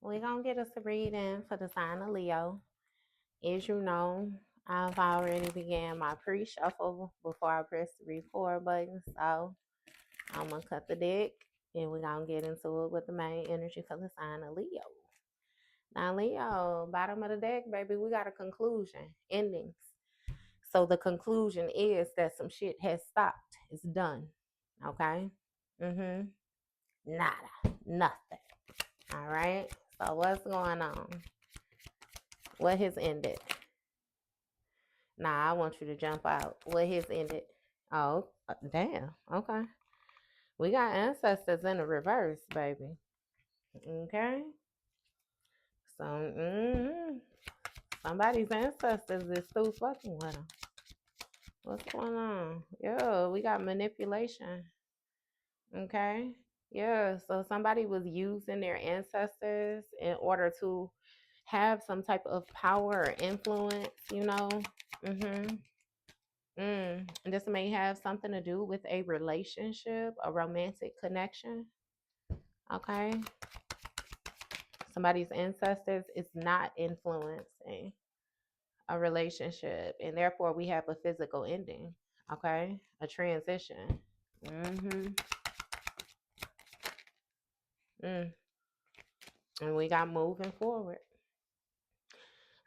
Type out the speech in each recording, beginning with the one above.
We're going to get us a reading for the sign of Leo. As you know, I've already began my pre-shuffle before I press the record button. So I'm going to cut the deck and we're going to get into it with the main energy for the sign of Leo. Now, Leo, bottom of the deck, baby, we got a conclusion, endings. So the conclusion is that some shit has stopped. It's done. Okay? Mm-hmm. Nada. Nothing. All right? So what's going on? What has ended? Nah, I want you to jump out. What has ended? Oh, damn. Okay. We got ancestors in the reverse, baby. Okay. So, somebody's ancestors is still fucking with them. What's going on? Yeah, we got manipulation. Okay. Yeah, so somebody was using their ancestors in order to have some type of power or influence, you know? Mm-hmm. And this may have something to do with a relationship, a romantic connection. Okay. Somebody's ancestors is not influencing a relationship, and therefore we have a physical ending. Okay. A transition. Mm-hmm. Mm. And we got moving forward.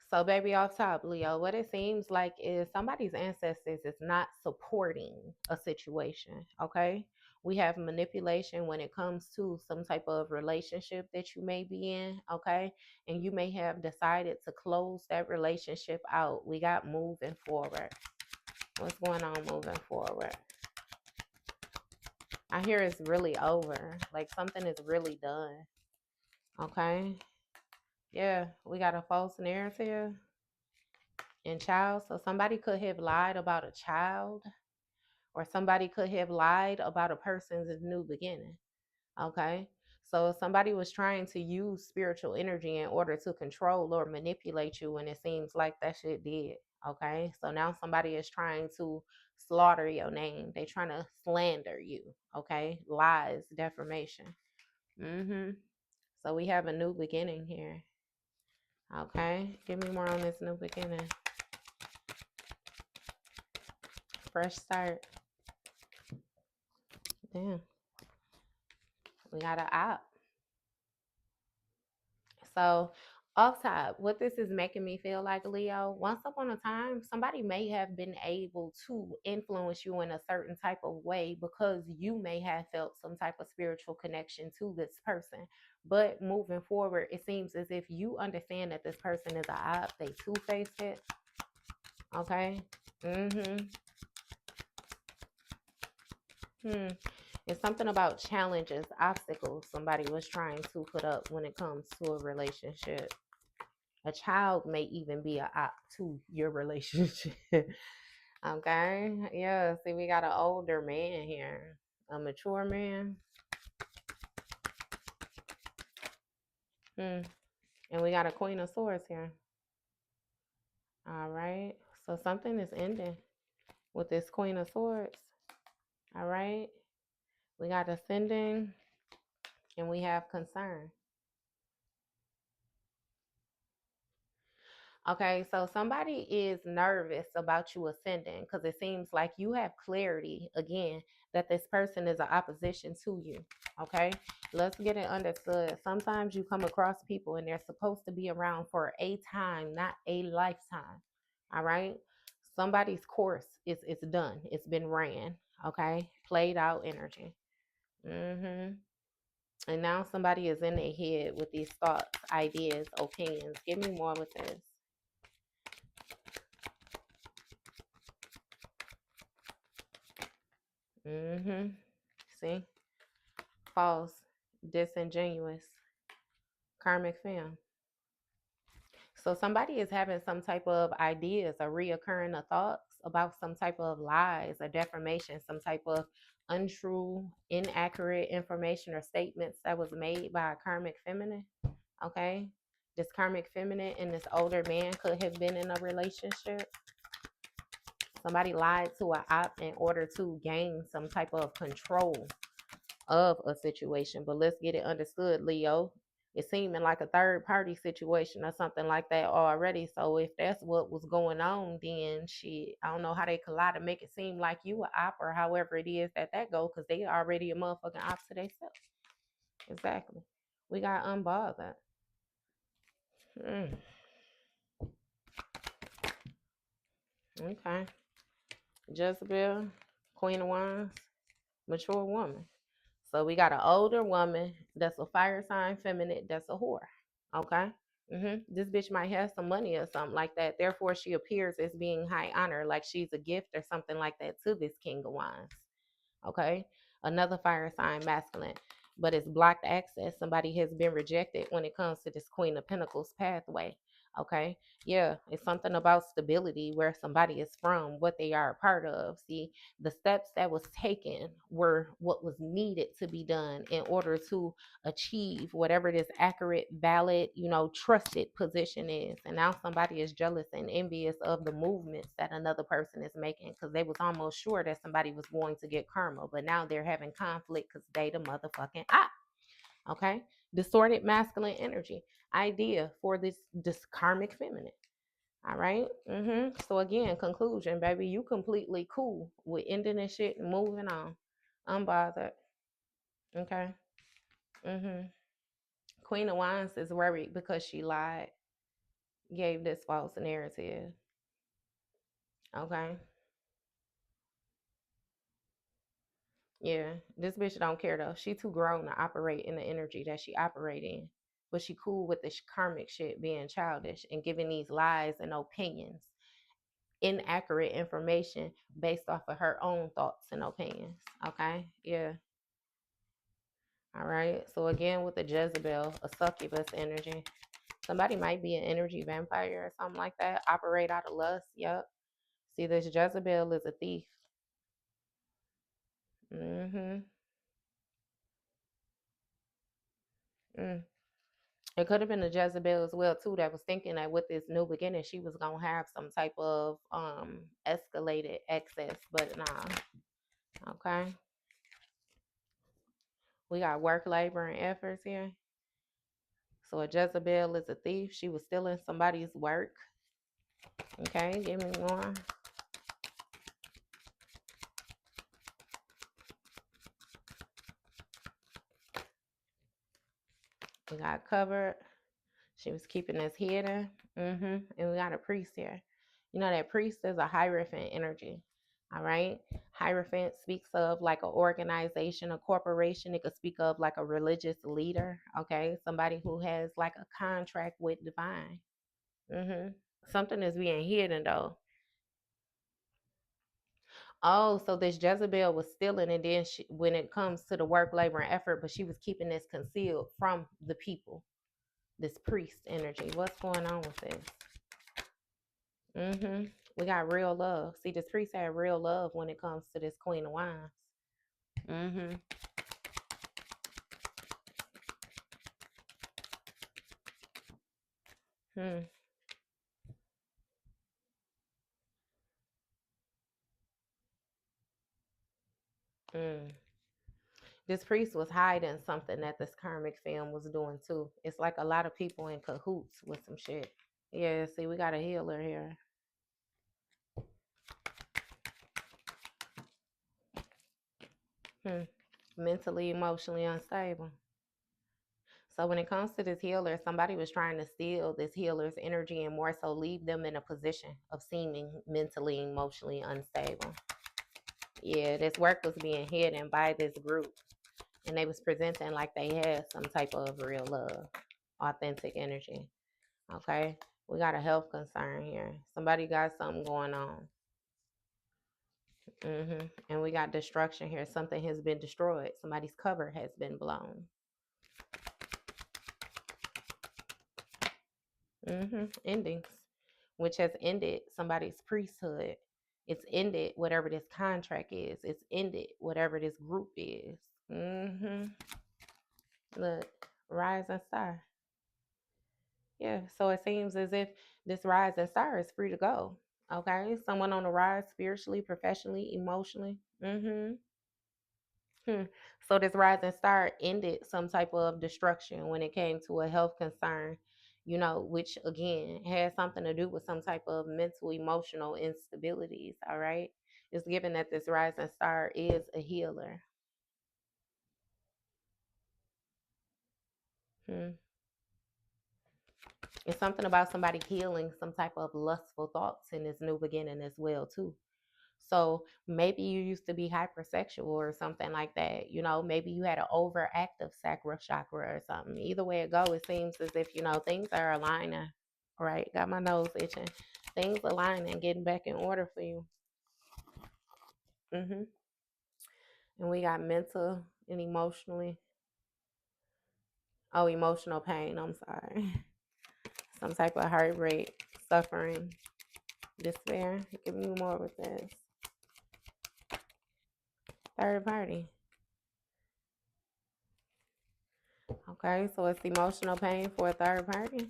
So, baby, off top, Leo, what it seems like is somebody's ancestors is not supporting a situation. Okay. We have manipulation when it comes to some type of relationship that you may be in. Okay. And you may have decided to close that relationship out. We got moving forward. What's going on moving forward? I hear it's really over. Like something is really done. Okay. Yeah. We got a false narrative. And child, so somebody could have lied about a child, or somebody could have lied about a person's new beginning. Okay. So somebody was trying to use spiritual energy in order to control or manipulate you, and it seems like that shit did. Okay. So now somebody is trying to slaughter your name. They're trying to slander you. Okay. Lies, defamation. Mm-hmm. So we have a new beginning here. Okay. Give me more on this new beginning. Fresh start. Damn. We got an op. So, off top, what this is making me feel like, Leo, once upon a time, somebody may have been able to influence you in a certain type of way because you may have felt some type of spiritual connection to this person. But moving forward, it seems as if you understand that this person is a op, they two-faced it. Okay. Mm-hmm. Hmm. It's something about challenges, obstacles somebody was trying to put up when it comes to a relationship. A child may even be a op to your relationship. Okay. Yeah. See, we got an older man here, a mature man. Hmm. And we got a Queen of Swords here. All right. So something is ending with this Queen of Swords. All right. We got ascending and we have concern. Okay, so somebody is nervous about you ascending because it seems like you have clarity again that this person is an opposition to you. Okay, let's get it understood. Sometimes you come across people and they're supposed to be around for a time, not a lifetime. All right, somebody's course is done, it's been ran. Okay, played out energy. Mm-hmm. And now somebody is in their head with these thoughts, ideas, opinions. Give me more with this. Mm-hmm. See? False, disingenuous, karmic film. So somebody is having some type of ideas or reoccurring of thoughts about some type of lies or defamation, some type of untrue, inaccurate information or statements that was made by a karmic feminine. Okay? This karmic feminine and this older man could have been in a relationship. Somebody lied to an op in order to gain some type of control of a situation. But let's get it understood, Leo. It's seeming like a third party situation or something like that already. So if that's what was going on, then shit, I don't know how they could lie to make it seem like you a op or however it is that go, because they already a motherfucking op to themselves. Exactly. We got unbothered. Mm, okay. Jezebel, Queen of Wands, mature woman. So we got an older woman that's a fire sign feminine that's a whore. Okay. This bitch might have some money or something like that. Therefore, she appears as being high honor, like she's a gift or something like that to this King of Wands. Okay. Another fire sign masculine, but it's blocked access. Somebody has been rejected when it comes to this Queen of Pentacles pathway. Okay. Yeah, it's something about stability, where somebody is from, what they are a part of. See, the steps that was taken were what was needed to be done in order to achieve whatever this accurate, valid, trusted position is. And now somebody is jealous and envious of the movements that another person is making, because they was almost sure that somebody was going to get karma, but now they're having conflict because they the motherfucking op. Okay. Distorted masculine energy idea for this karmic feminine. All right. So again, conclusion, baby, you completely cool with ending this shit and moving on. Unbothered. Okay. hmm Queen of Wands is worried because she lied, gave this false narrative. Okay. Yeah. This bitch don't care though. She too grown to operate in the energy that she operate in. But she cool with this karmic shit being childish and giving these lies and opinions, inaccurate information based off of her own thoughts and opinions. Okay. Yeah. All right. So again, with the Jezebel, a succubus energy. Somebody might be an energy vampire or something like that. Operate out of lust. Yep. See, this Jezebel is a thief. Mm-hmm. Mm. It could have been a Jezebel as well too, that was thinking that with this new beginning she was gonna have some type of escalated excess, but nah. Okay. We got work, labor, and efforts here. So a Jezebel is a thief. She was stealing somebody's work. Okay, give me more. We got covered. She was keeping us hidden. And we got a priest here. You know that priest is a hierophant energy. All right. Hierophant speaks of like an organization, a corporation. It could speak of like a religious leader. Okay. Somebody who has like a contract with divine. hmm Something is being hidden though. Oh, so this Jezebel was stealing, and then when it comes to the work, labor, and effort, but she was keeping this concealed from the people. This priest energy. What's going on with this? We got real love. See, this priest had real love when it comes to this Queen of Wands. Mm-hmm. Hmm. Mm. This priest was hiding something that this karmic film was doing too. It's like a lot of people in cahoots with some shit. Yeah, see, we got a healer here. Hmm. Mentally, emotionally unstable. So when it comes to this healer, somebody was trying to steal this healer's energy and more so leave them in a position of seeming mentally, emotionally unstable. Yeah, this work was being hidden by this group, and they was presenting like they had some type of real love, authentic energy. Okay, we got a health concern here. Somebody got something going on. And we got destruction here. Something has been destroyed. Somebody's cover has been blown. Endings, which has ended somebody's priesthood. It's ended whatever this contract is. It's ended whatever this group is. Mm-hmm. Look, rising star. Yeah, so it seems as if this rising star is free to go. Okay, someone on the rise spiritually, professionally, emotionally. Hmm. So this rising star ended some type of destruction when it came to a health concern, which again has something to do with some type of mental, emotional instabilities. All right. It's given that this rising star is a healer. Hmm. It's something about somebody healing some type of lustful thoughts in this new beginning as well, too. So maybe you used to be hypersexual or something like that. Maybe you had an overactive sacral chakra or something. Either way it go, it seems as if, things are aligning. Right? Got my nose itching. Things aligning, getting back in order for you. And we got mental and emotionally. Oh, emotional pain. I'm sorry. Some type of heartbreak, suffering, despair. Give me more with this. Third party. Okay, so it's emotional pain for a third party.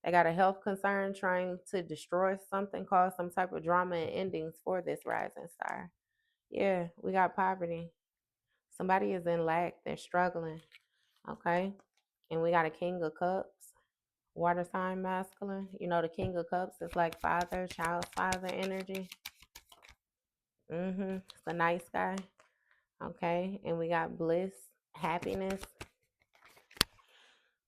They got a health concern trying to destroy something, cause some type of drama and endings for this rising star. Yeah, we got poverty. Somebody is in lack, they're struggling. Okay. And we got a king of cups, water sign masculine. The king of cups is like father, child's father energy. It's a nice guy. Okay. And we got bliss, happiness.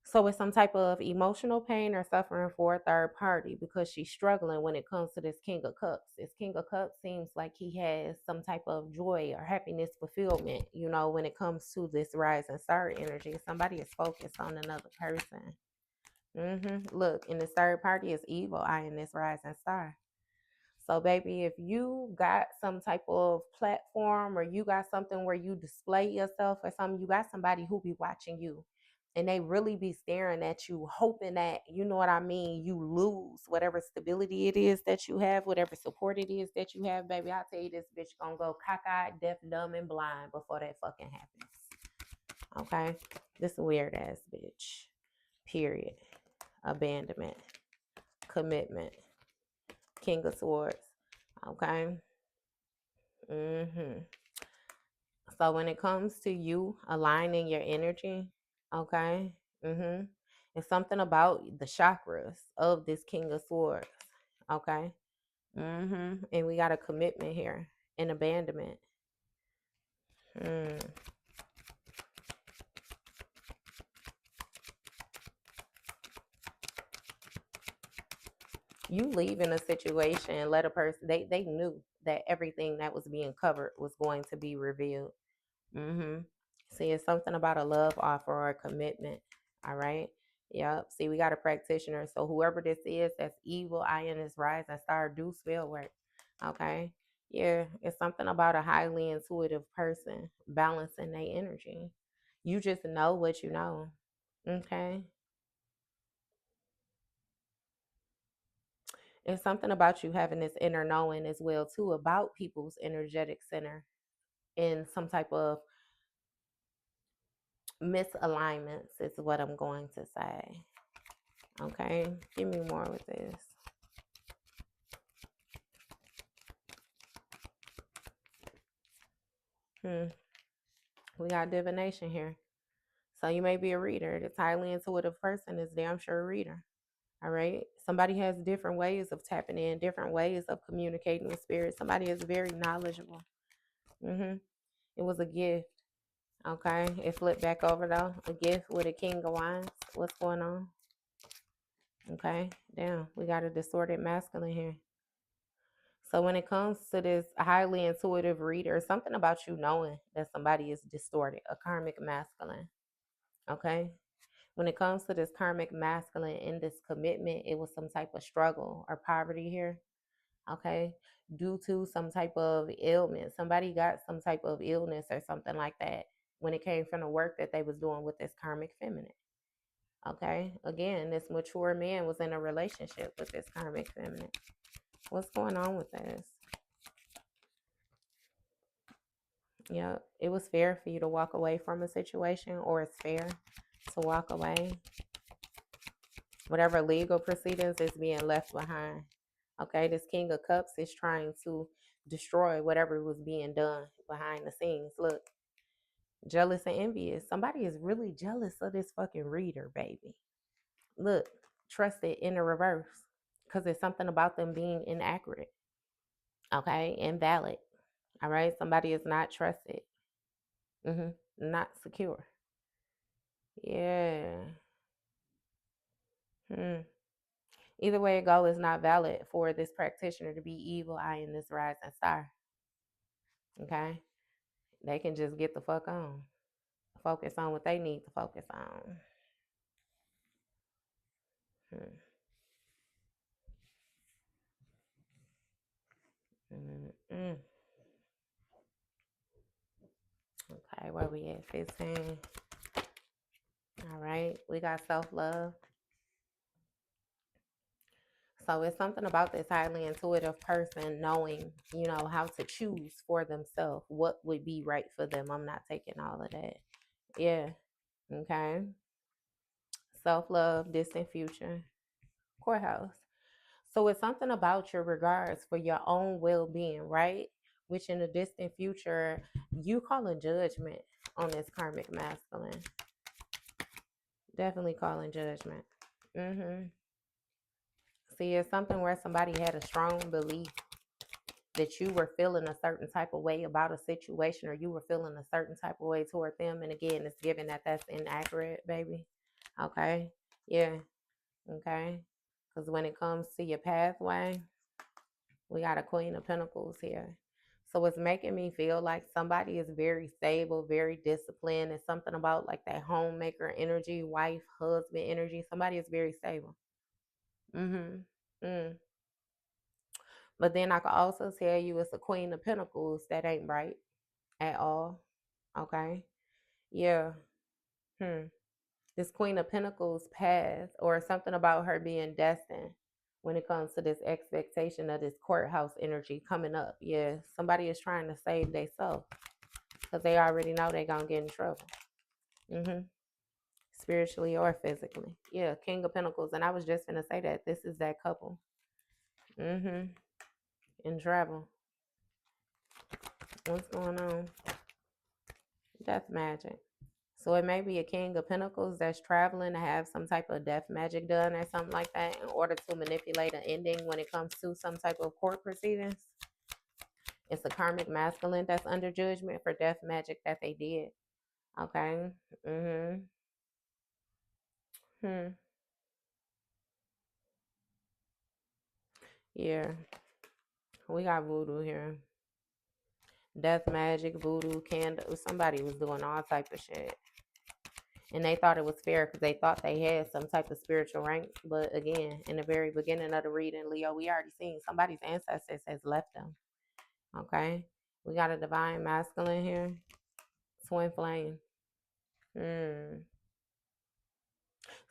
So it's some type of emotional pain or suffering for a third party because she's struggling when it comes to this King of Cups. This King of Cups seems like he has some type of joy or happiness fulfillment, when it comes to this rising star energy. Somebody is focused on another person. Look, and this third party is evil eye in this rising star. So, baby, if you got some type of platform or you got something where you display yourself or something, you got somebody who be watching you and they really be staring at you, hoping that, you know what I mean, you lose whatever stability it is that you have, whatever support it is that you have, baby. I'll tell you this bitch gonna go cockeyed, deaf, dumb, and blind before that fucking happens. Okay? This weird ass bitch. Period. Abandonment. Commitment. King of Swords. Okay? hmm So when it comes to you aligning your energy, okay, it's something about the chakras of this King of Swords, okay, and we got a commitment here, an abandonment. Mm. You leave in a situation, let a person. They knew that everything that was being covered was going to be revealed. Mm-hmm. See, it's something about a love offer or a commitment. All right. Yep. See, we got a practitioner. So whoever this is, that's evil, I in this rising star, do spell work. Okay. Yeah. It's something about a highly intuitive person balancing their energy. You just know what you know. Okay. It's something about you having this inner knowing as well, too, about people's energetic center in some type of misalignments, is what I'm going to say. Okay, give me more with this. We got divination here. So you may be a reader. This highly intuitive person is damn sure a reader. All right. Somebody has different ways of tapping in, different ways of communicating with spirit. Somebody is very knowledgeable. hmm It was a gift. Okay. It flipped back over though. A gift with a king of wands. What's going on? Okay. Damn. We got a distorted masculine here. So when it comes to this highly intuitive reader, something about you knowing that somebody is distorted, a karmic masculine. Okay. When it comes to this karmic masculine in this commitment, it was some type of struggle or poverty here. Okay. Due to some type of ailment. Somebody got some type of illness or something like that when it came from the work that they was doing with this karmic feminine. Okay. Again, this mature man was in a relationship with this karmic feminine. What's going on with this? Yeah, it was fair for you to walk away from a situation, or it's fair to walk away. Whatever legal proceedings is being left behind. Okay, this King of Cups is trying to destroy whatever was being done behind the scenes. Look, jealous and envious. Somebody is really jealous of this fucking reader, baby. Look, trust it in the reverse because it's something about them being inaccurate, okay, invalid. All right, somebody is not trusted, not secure. Yeah. Hmm. Either way it go is not valid for this practitioner to be evil eye in this rising star. Okay, they can just get the fuck on, focus on what they need to focus on. Hmm. Mm-mm. Okay, where we at? 15. All right, we got self-love. So it's something about this highly intuitive person knowing, how to choose for themselves what would be right for them. I'm not taking all of that. Yeah. Okay. Self-love, distant future, courthouse. So it's something about your regards for your own well-being, right? Which in the distant future, you calling judgment on this karmic masculine. Definitely calling judgment. Mm-hmm. See, it's something where somebody had a strong belief that you were feeling a certain type of way about a situation, or you were feeling a certain type of way toward them. And again, it's given that that's inaccurate, baby. Okay. Yeah. Okay. Because when it comes to your pathway, we got a Queen of Pentacles here. So it's making me feel like somebody is very stable, very disciplined. It's something about like that homemaker energy, wife, husband energy. Somebody is very stable. Mm-hmm. Mm. But then I could also tell you it's a Queen of Pentacles that ain't right at all. Okay. Yeah. Hmm. This Queen of Pentacles path, or something about her being destined when it comes to this expectation of this courthouse energy coming up. Yeah. Somebody is trying to save themselves because they already know they're going to get in trouble. Mm-hmm. Spiritually or physically. Yeah. King of Pentacles. And I was just going to say that this is that couple. Mm-hmm. In travel. What's going on? Death magic. So it may be a King of Pentacles that's traveling to have some type of death magic done or something like that in order to manipulate an ending when it comes to some type of court proceedings. It's a karmic masculine that's under judgment for death magic that they did. Okay. Mm-hmm. Hmm. Yeah. We got voodoo here. Death magic, voodoo, candle. Somebody was doing all type of shit. And they thought it was fair because they thought they had some type of spiritual rank. But again, in the very beginning of the reading, Leo, we already seen somebody's ancestors has left them. Okay. We got a divine masculine here. Twin flame. Hmm.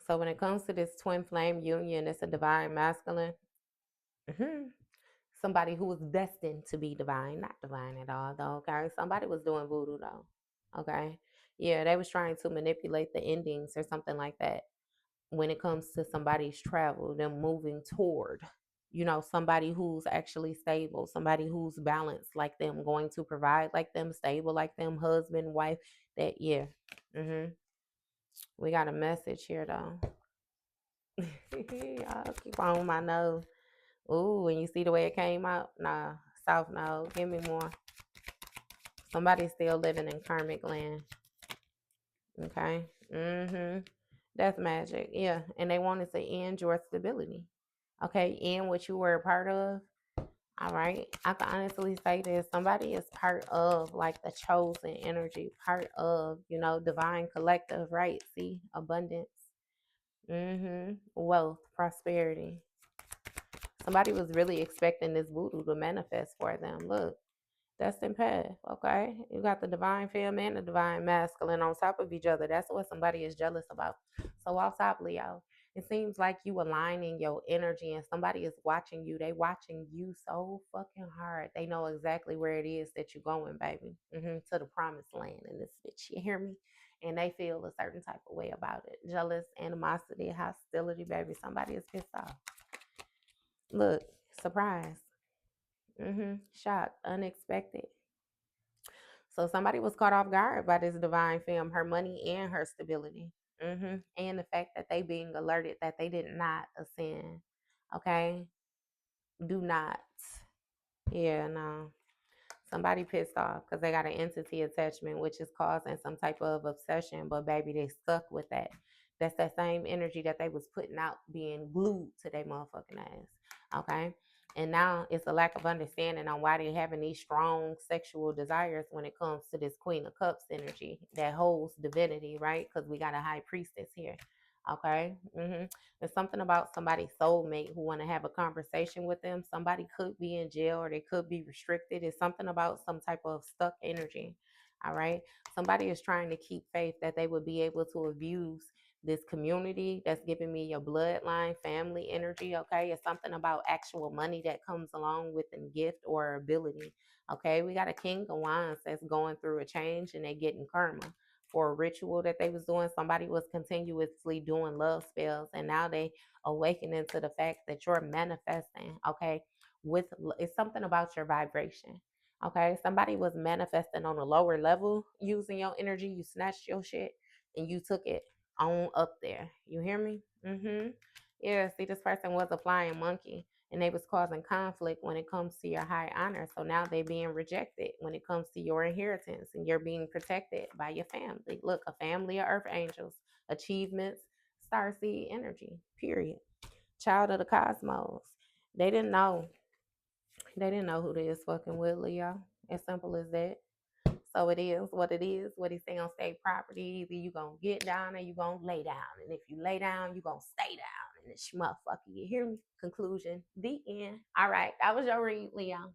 So when it comes to this twin flame union, it's a divine masculine. Hmm. Somebody who was destined to be divine. Not divine at all, though. Okay. Somebody was doing voodoo, though. Okay. Yeah, they was trying to manipulate the endings or something like that. When it comes to somebody's travel, them moving toward, somebody who's actually stable, somebody who's balanced like them, going to provide like them, stable like them, husband, wife. That, yeah. Mm-hmm. We got a message here though. I'll keep on my nose. Ooh, and you see the way it came out? Nah, south node. Give me more. Somebody's still living in karmic land. Okay. Mm-hmm. That's magic. Yeah. And they wanted to end your stability. Okay. End what you were a part of. All right. I can honestly say this. Somebody is part of like the chosen energy, part of, divine collective, right? See, abundance. Mm-hmm. Wealth, prosperity. Somebody was really expecting this voodoo to manifest for them. Look. Destined path, okay? You got the divine femme and the divine masculine on top of each other. That's what somebody is jealous about. So off top, Leo, it seems like you aligning your energy and somebody is watching you. They watching you so fucking hard. They know exactly where it is that you're going, baby. To the promised land in this bitch. You hear me? And they feel a certain type of way about it. Jealous, animosity, hostility, baby. Somebody is pissed off. Look, surprise. Shocked, unexpected. So somebody was caught off guard by this divine femme, her money and her stability. And the fact that they being alerted that they did not ascend. Okay? Do not. Yeah, no. Somebody pissed off because they got an entity attachment, which is causing some type of obsession, but baby, they stuck with that. That's that same energy that they was putting out being glued to their motherfucking ass. Okay. And now it's a lack of understanding on why they're having these strong sexual desires when it comes to this Queen of Cups energy that holds divinity, right? Because we got a high priestess here. Okay. There's something about somebody's soulmate who want to have a conversation with them. Somebody could be in jail or they could be restricted. It's something about some type of stuck energy. All right. Somebody is trying to keep faith that they would be able to abuse this community that's giving me your bloodline, family energy. Okay. It's something about actual money that comes along with a gift or ability. Okay. We got a king of wands that's going through a change and they getting karma for a ritual that they was doing. Somebody was continuously doing love spells, and now they awakening to the fact that you're manifesting. Okay, with it's something about your vibration. Okay, somebody was manifesting on a lower level using your energy. You snatched your shit and you took it on up there. You hear me? Yeah. See, this person was a flying monkey and they was causing conflict when it comes to your high honor. So now they being rejected when it comes to your inheritance and you're being protected by your family. Look, a family of earth angels, achievements, starseed energy, period. Child of the cosmos. They didn't know. They didn't know who they is fucking with, Leo. As simple as that. So it is what it is. What he say on state property, either you gonna get down or you gonna lay down. And if you lay down, you gonna stay down. And this motherfucker, you hear me? Conclusion. The end. All right. That was your read, Leo.